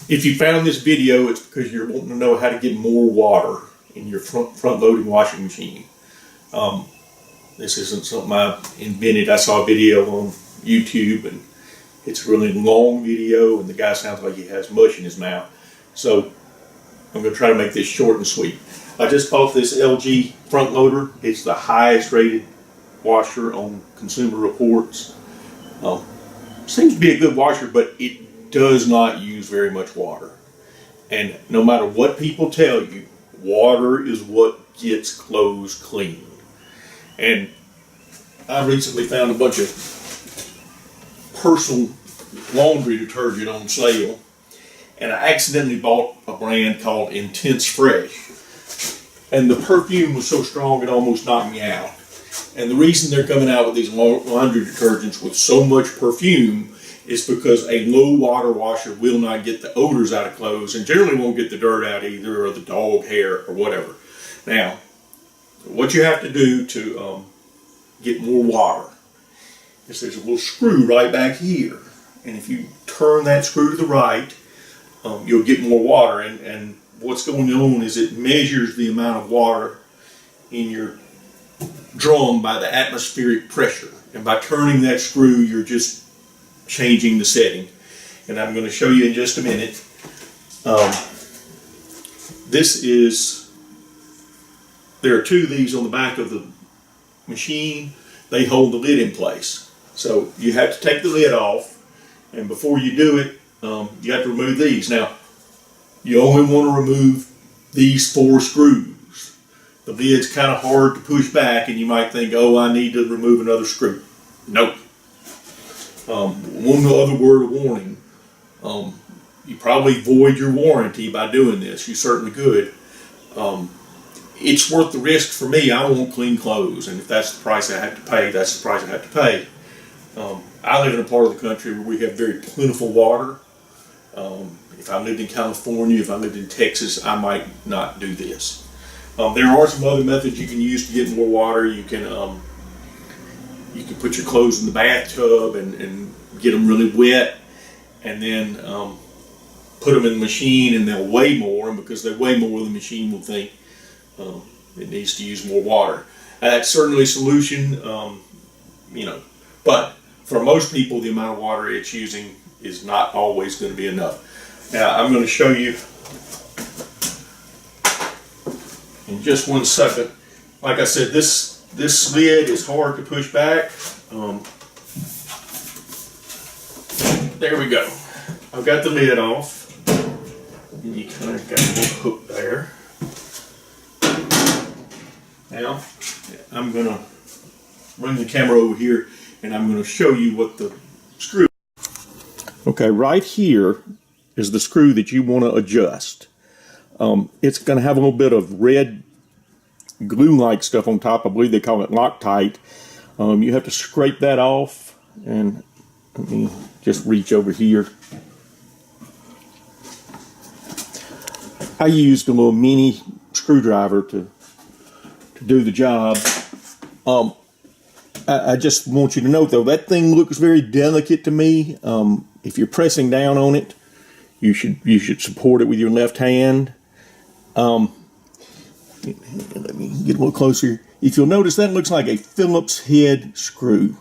If you found this video, it's because you're wanting to know how to get more water in your front loading washing machine. This isn't something I invented. I saw a video on YouTube, and it's a really long video, and the guy sounds like he has mush in his mouth. So I'm going to try to make this short and sweet. I just bought this LG front loader. It's the highest rated washer on Consumer Reports. Seems to be a good washer, but it does not use very much water. And no matter what people tell you, water is what gets clothes clean. And I recently found a bunch of personal laundry detergent on sale, and I accidentally bought a brand called Intense Fresh. And the perfume was so strong it almost knocked me out. And the reason they're coming out with these laundry detergents with so much perfume is because a low water washer will not get the odors out of clothes, and generally won't get the dirt out either, or the dog hair or whatever. Now, what you have to do to get more water is there's a little screw right back here, and if you turn that screw to the right, you'll get more water. And what's going on is it measures the amount of water in your drum by the atmospheric pressure, and by turning that screw you're just changing the setting. And I'm going to show you in just a minute. There are two of these on the back of the machine. They hold the lid in place, so you have to take the lid off, and before you do it, you have to remove these. Now, you only want to remove these 4 screws. The lid's kind of hard to push back, and you might think, oh, I need to remove another screw. Nope. One other word of warning. You probably void your warranty by doing this. You certainly could. It's worth the risk for me. I want clean clothes, and if that's the price I have to pay, that's the price I have to pay. I live in a part of the country where we have very plentiful water. If I lived in California, if I lived in Texas, I might not do this. There are some other methods you can use to get more water. You can put your clothes in the bathtub and get them really wet, and then put them in the machine, and they'll weigh more, and because they weigh more, the machine will think it needs to use more water. That's certainly a solution, but for most people, the amount of water it's using is not always going to be enough. Now, I'm going to show you in just one second. Like I said, this lid is hard to push back. There we go. I've got the lid off. And you kind of got a little hook there. Now, I'm going to bring the camera over here, and I'm going to show you what the screw. Okay, right here is the screw that you want to adjust. It's going to have a little bit of red glue-like stuff on top. I believe they call it Loctite. You have to scrape that off, and let me just reach over here. I used a little mini screwdriver to do the job. I just want you to note, though, that thing looks very delicate to me. If you're pressing down on it, you should support it with your left hand. Let me get a little closer. If you'll notice, that looks like a Phillips head screw.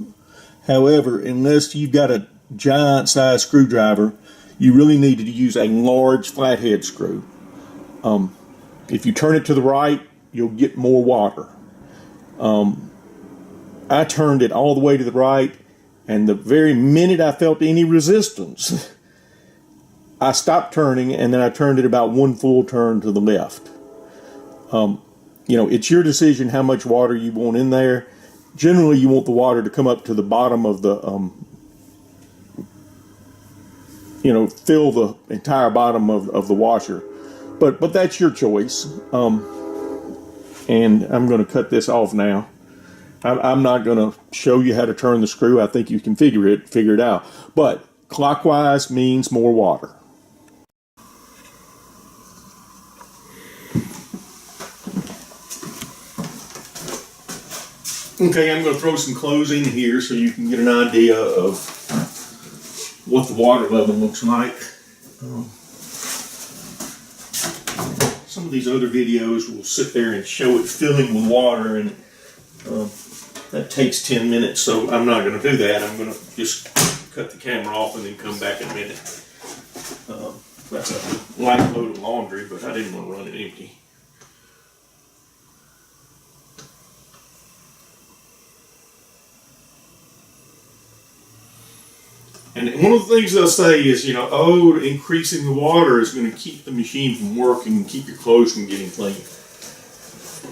However, unless you've got a giant size screwdriver, you really need to use a large flathead screw. If you turn it to the right, you'll get more water. I turned it all the way to the right, and the very minute I felt any resistance, I stopped turning, and then I turned it about one full turn to the left. It's your decision how much water you want in there. Generally, you want the water to come up to the bottom of the, fill the entire bottom of the washer. But that's your choice. And I'm going to cut this off now. I'm not going to show you how to turn the screw. I think you can figure it out. But clockwise means more water. Okay, I'm going to throw some clothes in here so you can get an idea of what the water level looks like. some of these other videos will sit there and show it filling with water, and that takes 10 minutes, so I'm not going to do that. I'm going to just cut the camera off and then come back in a minute. That's a light load of laundry, but I didn't want to run it empty. And one of the things they'll say is, oh, increasing the water is going to keep the machine from working and keep your clothes from getting clean.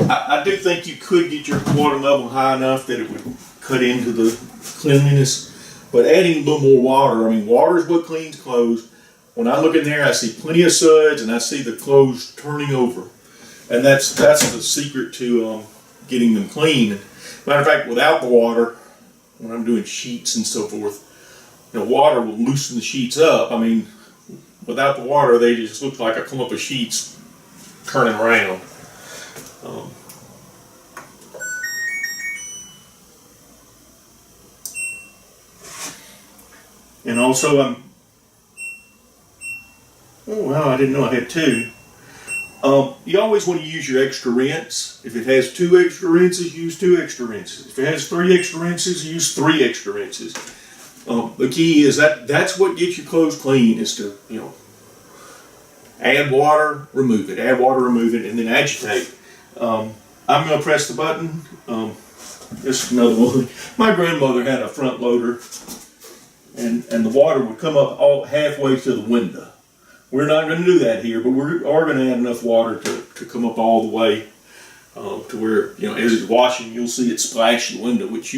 I do think you could get your water level high enough that it would cut into the cleanliness, but adding a little more water, water is what cleans clothes. When I look in there, I see plenty of suds and I see the clothes turning over. And that's the secret to getting them clean. Matter of fact, without the water, when I'm doing sheets and so forth, water will loosen the sheets up. Without the water, they just look like a clump of sheets turning around. And also, oh wow, I didn't know I had two. You always want to use your extra rinse. If it has 2 extra rinses, use 2 extra rinses. If it has 3 extra rinses, use 3 extra rinses. The key is that's what gets your clothes clean, is to, add water, remove it, add water, remove it, and then agitate. I'm going to press the button. This is another one. My grandmother had a front loader, and the water would come up all halfway to the window. We're not going to do that here, but we are going to add enough water to come up all the way to where, as it's washing, you'll see it splash the window, which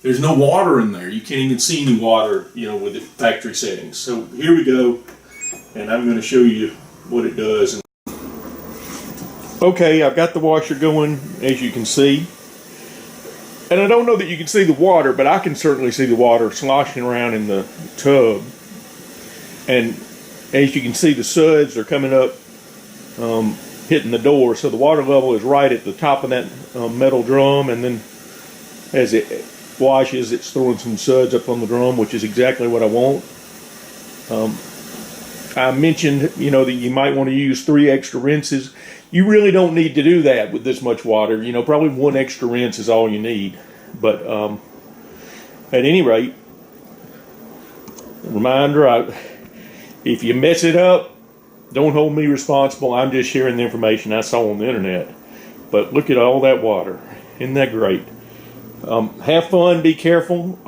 there's no water in there. You can't even see any water, with the factory settings. So here we go, and I'm going to show you what it does. Okay, I've got the washer going, as you can see. And I don't know that you can see the water, but I can certainly see the water sloshing around in the tub. And as you can see, the suds are coming up, hitting the door. So the water level is right at the top of that metal drum, and then as it washes, it's throwing some suds up on the drum, which is exactly what I want. I mentioned, that you might want to use 3 extra rinses. You really don't need to do that with this much water. Probably 1 extra rinse is all you need. But at any rate, reminder, if you mess it up, don't hold me responsible. I'm just sharing the information I saw on the internet. But look at all that water. Isn't that great? Have fun, be careful.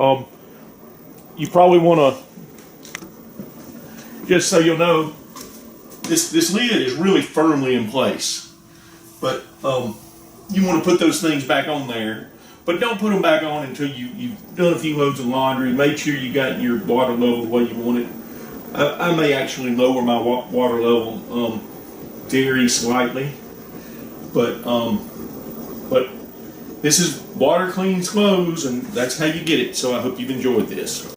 You probably want to, just so you'll know, this lid is really firmly in place. But you want to put those things back on there. But don't put them back on until you've done a few loads of laundry. Make sure you got your water level the way you want it. I may actually lower my water level very slightly. But this is water cleans clothes, and that's how you get it. So I hope you've enjoyed this.